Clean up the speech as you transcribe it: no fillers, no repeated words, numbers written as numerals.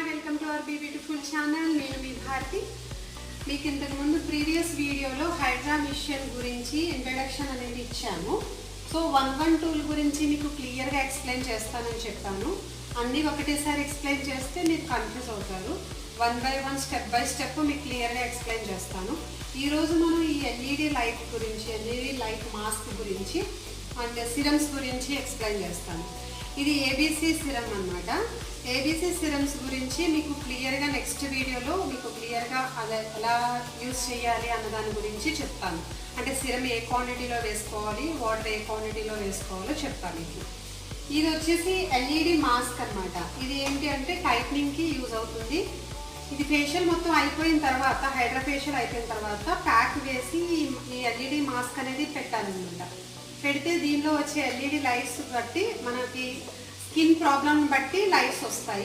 Welcome to our beautiful channel. నేను మీ భారతి. మీకు ఇంతకు ముందు ప్రీవియస్ వీడియోలో హైడ్రా మిషన్ గురించి ఇంట్రడక్షన్ అనేది ఇచ్చాను. సో 112 గురించి మీకు క్లియర్గా ఎక్స్ప్లెయిన్ చేస్తానని చెప్పాను. అన్నీ ఒకటేసారి ఎక్స్ప్లెయిన్ చేస్తే మీరు కన్ఫ్యూజ్ అవుతారు. 1 by 1 స్టెప్ బై స్టెప్ మీకు క్లియర్గా ఎక్స్ప్లెయిన్ చేస్తాను. ఈరోజు మనం ఈ ఎల్ఈడి లైట్ గురించి, ఎల్ఈడి లైట్ మాస్క్ గురించి అండ్ సిరమ్స్ గురించి ఎక్స్ప్లెయిన్ చేస్తాను. ఇది ఏబీసీ సిరమ్ అన్నమాట. ఏబీసీ సిరమ్స్ గురించి మీకు క్లియర్గా నెక్స్ట్ వీడియోలో మీకు క్లియర్గా అలా ఎలా యూజ్ చేయాలి అన్న దాని గురించి చెప్తాను. అంటే సిరమ్ ఏ క్వాంటిటీలో వేసుకోవాలి, వాటర్ ఏ క్వాంటిటీలో వేసుకోవాలో చెప్తాను మీకు. ఇది వచ్చేసి ఎల్ఈడి మాస్క్ అన్నమాట. ఇది ఏంటి అంటే టైట్నింగ్కి యూజ్ అవుతుంది. ఇది ఫేషియల్ మొత్తం అయిపోయిన తర్వాత, హైడ్రా ఫేషియల్ అయిపోయిన తర్వాత ప్యాక్ వేసి ఈ ఎల్ఈడి మాస్క్ అనేది పెట్టాలన్నమాట. పెడితే దీనిలో వచ్చే ఎల్ఈడి లైట్స్ బట్టి మనకి స్కిన్ ప్రాబ్లం బట్టి లైట్స్ వస్తాయి.